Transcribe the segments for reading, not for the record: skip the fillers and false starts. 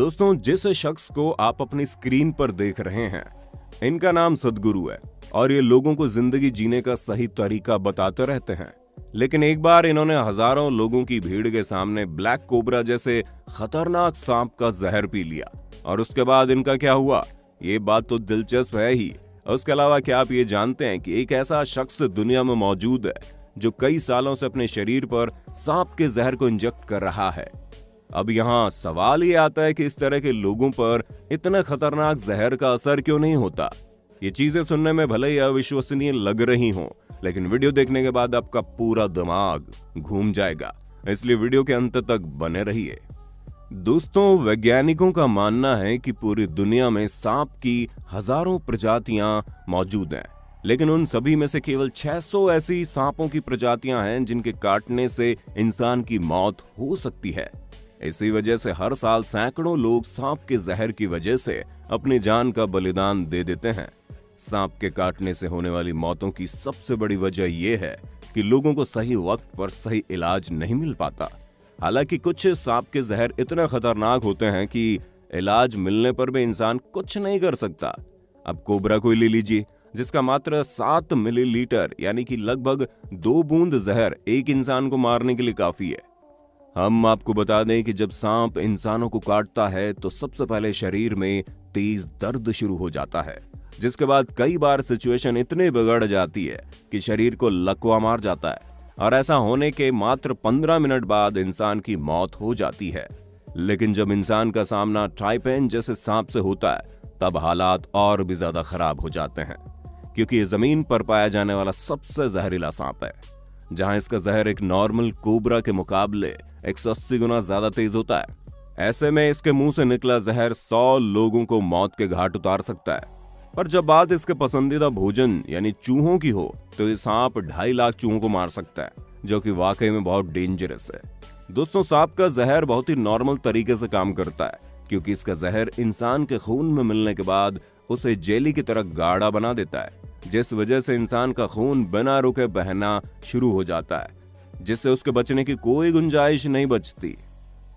दोस्तों, जिस शख्स को आप अपनी स्क्रीन पर देख रहे हैं, इनका नाम सदगुरु है और ये लोगों को जिंदगी जीने का सही तरीका बताते रहते हैं। लेकिन एक बार इन्होंने हजारों लोगों की भीड़ के सामने ब्लैक कोबरा जैसे खतरनाक सांप का जहर पी लिया। और उसके बाद इनका क्या हुआ, ये बात तो दिलचस्प है ही। उसके अलावा क्या आप ये जानते हैं कि एक ऐसा शख्स दुनिया में मौजूद है जो कई सालों से अपने शरीर पर सांप के जहर को इंजेक्ट कर रहा है। अब यहाँ सवाल ये आता है कि इस तरह के लोगों पर इतने खतरनाक जहर का असर क्यों नहीं होता। ये चीजें सुनने में भले ही अविश्वसनीय लग रही हों, लेकिन वीडियो देखने के बाद आपका पूरा दिमाग घूम जाएगा, इसलिए वीडियो के अंत तक बने रहिए। दोस्तों, वैज्ञानिकों का मानना है कि पूरी दुनिया में सांप की हजारों प्रजातियां मौजूद हैं, लेकिन उन सभी में से केवल 600 ऐसी सांपों की प्रजातियां हैं जिनके काटने से इंसान की मौत हो सकती है। इसी वजह से हर साल सैकड़ों लोग सांप के जहर की वजह से अपनी जान का बलिदान दे देते हैं। सांप के काटने से होने वाली मौतों की सबसे बड़ी वजह यह है कि लोगों को सही वक्त पर सही इलाज नहीं मिल पाता। हालांकि कुछ सांप के जहर इतने खतरनाक होते हैं कि इलाज मिलने पर भी इंसान कुछ नहीं कर सकता। अब कोबरा को ले लीजिए, जिसका मात्र 7 मिलीलीटर यानी कि लगभग 2 बूंद जहर एक इंसान को मारने के लिए काफी है। हम आपको बता दें कि जब सांप इंसानों को काटता है तो सबसे पहले शरीर में तेज दर्द शुरू हो जाता है, जिसके बाद कई बार सिचुएशन इतनी बिगड़ जाती है कि शरीर को लकवा मार जाता है और ऐसा होने के मात्र 15 मिनट बाद इंसान की मौत हो जाती है। लेकिन जब इंसान का सामना टाइपेन जैसे सांप से होता है तब हालात और भी ज्यादा खराब हो जाते हैं, क्योंकि ये जमीन पर पाया जाने वाला सबसे जहरीला सांप है, जहां इसका जहर एक नॉर्मल कोबरा के मुकाबले 180 गुना ज्यादा तेज होता है। ऐसे में इसके मुंह से निकला जहर 100 लोगों को मौत के घाट उतार सकता है। पर जब बात इसके पसंदीदा भोजन यानी चूहों की हो तो ये सांप 2.5 लाख चूहों को मार सकता है, जो कि वाकई में बहुत डेंजरस है। दोस्तों, सांप का जहर बहुत ही नॉर्मल तरीके से काम करता है, क्योंकि इसका जहर इंसान के खून में मिलने के बाद उसे जेली की तरह गाढ़ा बना देता है, जिस वजह से इंसान का खून बिना रुके बहना शुरू हो जाता है, जिससे उसके बचने की कोई गुंजाइश नहीं बचती।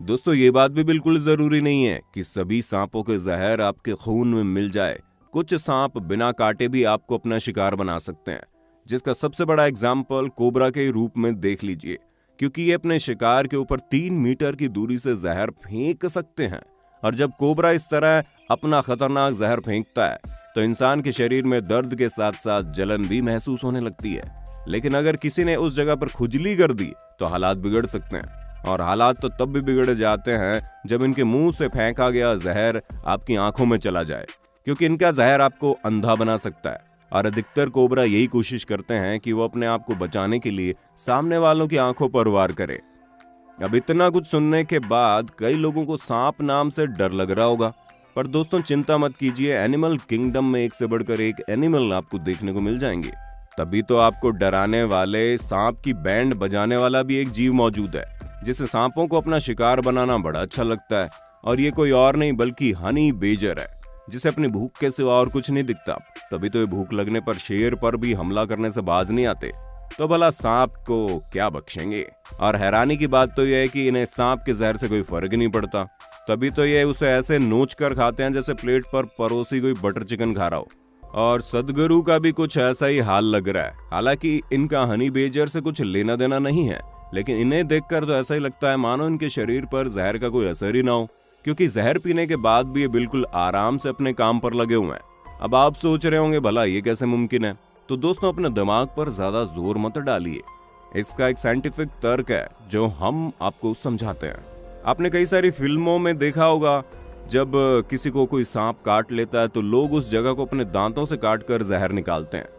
दोस्तों, ये बात भी बिल्कुल जरूरी नहीं है कि सभी सांपों के जहर आपके खून में मिल जाए। कुछ सांप बिना काटे भी आपको अपना शिकार बना सकते हैं, जिसका सबसे बड़ा एग्जाम्पल कोबरा के रूप में देख लीजिए, क्योंकि ये अपने शिकार के ऊपर 3 मीटर की दूरी से जहर फेंक सकते हैं। और जब कोबरा इस तरह अपना खतरनाक जहर फेंकता है तो इंसान के शरीर में दर्द के साथ साथ जलन भी महसूस होने लगती है। लेकिन अगर किसी ने उस जगह पर खुजली कर दी तो हालात बिगड़ सकते हैं, और हालात तो तब भी बिगड़ जाते हैं जब इनके मुंह से फेंका गया जहर आपकी आंखों में चला जाए, क्योंकि इनका जहर आपको अंधा बना सकता है। और अधिकतर कोबरा यही कोशिश करते हैं कि वो अपने आप को बचाने के लिए सामने वालों की आंखों पर वार करे। अब इतना कुछ सुनने के बाद कई लोगों को सांप नाम से डर लग रहा होगा, पर दोस्तों चिंता मत कीजिए, एनिमल किंगडम में एक से बढ़कर एक एनिमल आपको देखने को मिल जाएंगे। तभी तो आपको डराने वाले सांप की बैंड बजाने वाला भी एक जीव मौजूद है, जिसे सांपों को अपना शिकार बनाना बड़ा अच्छा लगता है। और ये कोई और नहीं बल्कि हनी बेजर है, जिसे अपनी भूख के सिवा और कुछ नहीं दिखता। तभी तो ये भूख लगने पर शेर पर भी हमला करने से बाज नहीं आते, तो भला सांप को क्या बख्शेंगे। और हैरानी की बात तो यह है कि इन्हें सांप के जहर से कोई फर्क नहीं पड़ता, तभी तो ये उसे ऐसे नोच कर खाते हैं जैसे प्लेट पर परोसी कोई बटर चिकन खा रहा हो। और सदगुरु का भी कुछ ऐसा ही हाल लग रहा है। हालांकि इनका हनी बेजर से कुछ लेना देना नहीं है, लेकिन इन्हें देखकर तो ऐसा ही लगता है मानो इनके शरीर पर जहर का कोई असर ही ना हो, क्योंकि जहर पीने के बाद भी ये बिल्कुल आराम से अपने काम पर लगे हुए हैं। अब आप सोच रहे होंगे भला ये कैसे मुमकिन है, तो दोस्तों अपने दिमाग पर ज्यादा जोर मत डालिए। इसका एक साइंटिफिक तर्क है जो हम आपको समझाते हैं। आपने कई सारी फिल्मों में देखा होगा, जब किसी को कोई सांप काट लेता है तो लोग उस जगह को अपने दांतों से काटकर जहर निकालते हैं।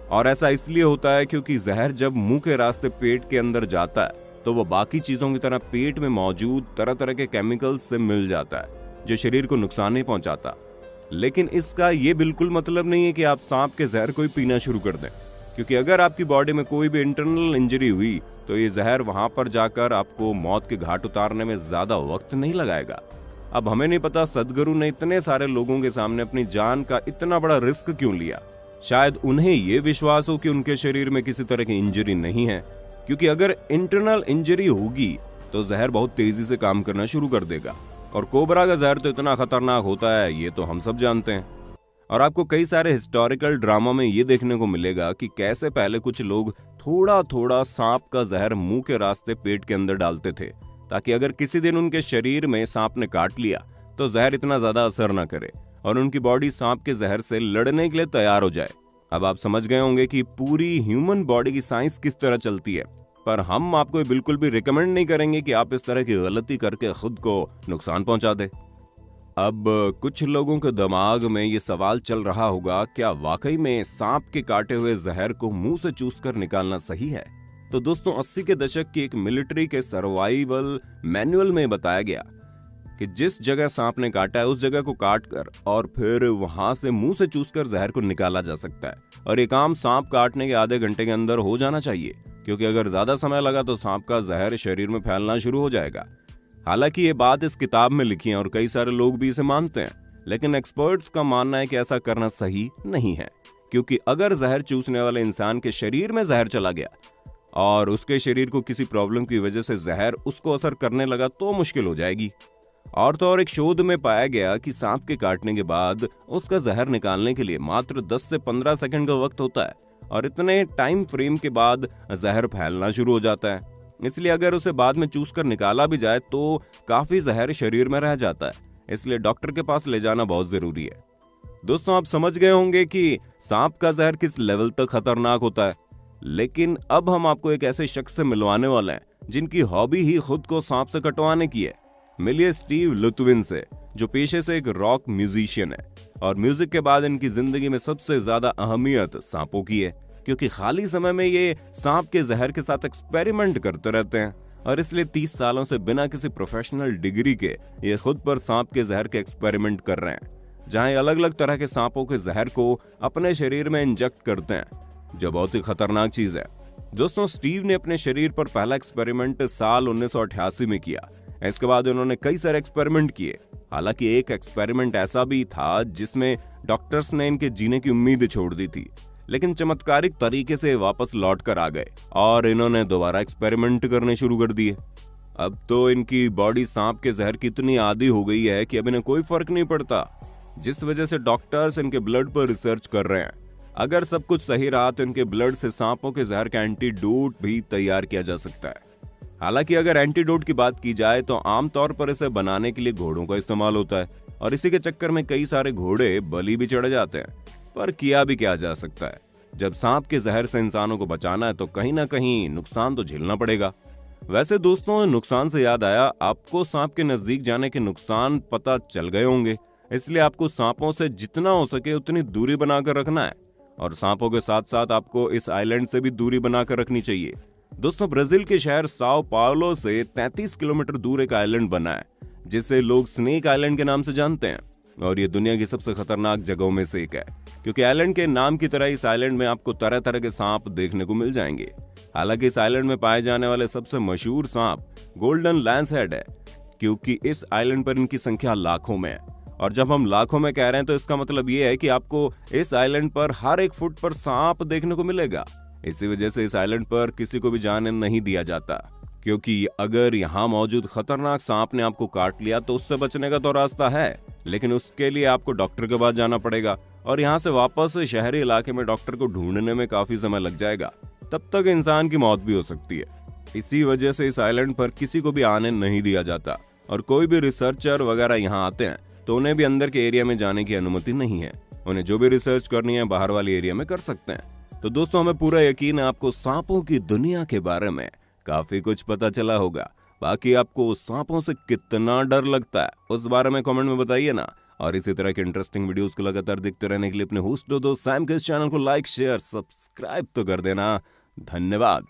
और ऐसा इसलिए होता है क्योंकि जहर जब मुंह के रास्ते पेट के अंदर जाता है तो वो बाकी चीजों की तरह पेट में मौजूद तरह तरह के केमिकल्स से मिल जाता है, जो शरीर को नुकसान नहीं पहुंचाता। लेकिन इसका ये बिल्कुल मतलब नहीं है कि आप सांप के जहर को ही पीना शुरू कर दें, क्योंकि अगर आपकी बॉडी में कोई भी इंटरनल इंजरी हुई तो ये जहर वहां पर जाकर आपको मौत के घाट उतारने में ज्यादा वक्त नहीं लगाएगा। अब हमें नहीं पता सदगुरु ने इतने सारे लोगों के सामने अपनी जान का इतना बड़ा रिस्क क्यों लिया। शायद उन्हें ये विश्वास हो कि उनके शरीर में किसी तरह की इंजरी नहीं है, क्योंकि अगर इंटरनल इंजरी होगी तो जहर बहुत तेजी से काम करना शुरू कर देगा और कोबरा का जहर तो इतना खतरनाक होता है, ये तो हम सब जानते हैं। और आपको कई सारे हिस्टोरिकल ड्रामा में ये देखने को मिलेगा कि कैसे पहले कुछ लोग थोड़ा थोड़ा सांप का जहर मुंह के रास्ते पेट के अंदर डालते थे, ताकि अगर किसी दिन उनके शरीर में सांप ने काट लिया तो जहर इतना ज्यादा असर न करे और उनकी बॉडी सांप के जहर से लड़ने के लिए तैयार हो जाए। अब आप समझ गए होंगे कि पूरी ह्यूमन बॉडी की साइंस किस तरह चलती है, पर हम आपको बिल्कुल भी रिकमेंड नहीं करेंगे कि आप इस तरह की गलती करके खुद को नुकसान पहुंचा दे। अब कुछ लोगों के दिमाग में ये सवाल चल रहा होगा, क्या वाकई में सांप के काटे हुए जहर को मुंह से चूसकर निकालना सही है? तो दोस्तों 80 के दशक की एक मिलिट्री के सर्वाइवल मैनुअल में बताया गया कि जिस जगह सांप ने काटा है उस जगह को काटकर और फिर वहां से मुंह से चूसकर जहर को निकाला जा सकता है। और ये काम सांप काटने के आधे घंटे के अंदर हो जाना चाहिए, क्योंकि अगर ज्यादा समय लगा तो सांप का जहर शरीर में फैलना शुरू हो जाएगा। हालांकि ये बात इस किताब में लिखी है और कई सारे लोग भी इसे मानते हैं, लेकिन एक्सपर्ट्स का मानना है कि ऐसा करना सही नहीं है, क्योंकि अगर जहर चूसने वाले इंसान के शरीर में जहर चला गया और उसके शरीर को किसी प्रॉब्लम की वजह से जहर उसको असर करने लगा तो मुश्किल हो जाएगी। और तो और एक शोध में पाया गया कि सांप के काटने के बाद उसका जहर निकालने के लिए मात्र 10 से 15 सेकंड का वक्त होता है और इतने टाइम फ्रेम के बाद जहर फैलना शुरू हो जाता है। इसलिए अगर उसे बाद में चूस कर निकाला भी जाए तो काफी जहर शरीर में रह जाता है, इसलिए डॉक्टर के पास ले जाना बहुत जरूरी है। दोस्तों आप समझ गए होंगे कि सांप का जहर किस लेवल तक खतरनाक होता है, लेकिन अब हम आपको एक ऐसे शख्स से मिलवाने वाले हैं जिनकी हॉबी ही खुद को सांप से कटवाने की है। मिलिए स्टीव लुत्विन से, जो पेशे से एक रॉक म्यूजिशियन है और म्यूजिक के बाद इनकी जिंदगी में सबसे ज्यादा अहमियत सांपों की है, क्योंकि खाली समय में ये सांप के जहर के साथ एक्सपेरिमेंट करते रहते हैं और इसलिए 30 सालों से बिना किसी प्रोफेशनल डिग्री के ये खुद पर सांप के जहर के एक्सपेरिमेंट कर रहे हैं, जहां अलग अलग तरह के सांपों के जहर को अपने शरीर में इंजेक्ट करते हैं, जो बहुत ही खतरनाक चीज है। दोस्तों स्टीव ने अपने शरीर पर पहला एक्सपेरिमेंट साल 1988 में किया। इसके बाद उन्होंने कई सारे एक्सपेरिमेंट किए। हालांकि एक एक्सपेरिमेंट ऐसा भी था जिसमें डॉक्टर्स ने इनके जीने की उम्मीद छोड़ दी थी, लेकिन चमत्कारिक तरीके से वापस लौट कर आ गए और इन्होंने दोबारा एक्सपेरिमेंट करने शुरू कर दिए। अब तो इनकी बॉडी सांप के जहर की इतनी आदी हो गई है कि अब इन्हें कोई फर्क नहीं पड़ता, जिस वजह से डॉक्टर्स इनके ब्लड पर रिसर्च कर रहे हैं। अगर सब कुछ सही रहा तो इनके ब्लड से सांपों के जहर का एंटीडोट भी तैयार किया जा सकता है। हालांकि अगर एंटीडोट की बात की जाए तो आमतौर पर इसे बनाने के लिए घोड़ों का इस्तेमाल होता है और इसी के चक्कर में कई सारे घोड़े बलि भी चढ़ जाते हैं। पर किया भी क्या जा सकता है, जब सांप के जहर से इंसानों को बचाना है तो कहीं ना कहीं नुकसान तो झेलना पड़ेगा। वैसे दोस्तों नुकसान से याद आया, आपको सांप के नजदीक जाने के नुकसान पता चल गए होंगे, इसलिए आपको सांपों से जितना हो सके उतनी दूरी बनाकर रखना है और सांपों के साथ साथ आपको इस आइलैंड से भी दूरी बनाकर रखनी चाहिए। दोस्तों ब्राजील के शहर साओ पाउलो से 33 किलोमीटर दूर एक आइलैंड बना है जिसे लोग स्नेक आइलैंड के नाम से जानते हैं और ये दुनिया की सबसे खतरनाक जगहों में से एक है, क्योंकि आइलैंड के नाम की तरह इस आइलैंड में आपको तरह तरह के सांप देखने को मिल जाएंगे। हालांकि इस आइलैंड में पाए जाने वाले सबसे मशहूर सांप गोल्डन लैंसहेड है, क्योंकि इस आइलैंड पर इनकी संख्या लाखों में है। और जब हम लाखों में कह रहे हैं तो इसका मतलब ये है कि आपको इस आइलैंड पर हर एक फुट पर सांप देखने को मिलेगा। इसी वजह से इस आइलैंड पर किसी को भी जाने नहीं दिया जाता, क्योंकि अगर यहाँ मौजूद खतरनाक सांप ने आपको काट लिया तो उससे बचने का तो रास्ता है, लेकिन उसके लिए आपको डॉक्टर के पास जाना पड़ेगा और यहाँ से वापस शहरी इलाके में डॉक्टर को ढूंढने में काफी समय लग जाएगा। तब तक इंसान की मौत भी हो सकती है। इसी वजह से इस आइलैंड पर किसी को भी आने नहीं दिया जाता और कोई भी रिसर्चर वगैरह यहाँ आते हैं तो उन्हें भी अंदर के एरिया में जाने की अनुमति नहीं है। उन्हें जो भी रिसर्च करनी है बाहर वाले एरिया में कर सकते हैं। तो दोस्तों हमें पूरा यकीन है आपको सांपों की दुनिया के बारे में काफी कुछ पता चला होगा। बाकी आपको सांपों से कितना डर लगता है उस बारे में कमेंट में बताइए ना। और इसी तरह के इंटरेस्टिंग वीडियोस को लगातार देखते रहने के लिए अपने होस्ट दोस्त सैम के इस चैनल को लाइक शेयर सब्सक्राइब तो कर देना। धन्यवाद।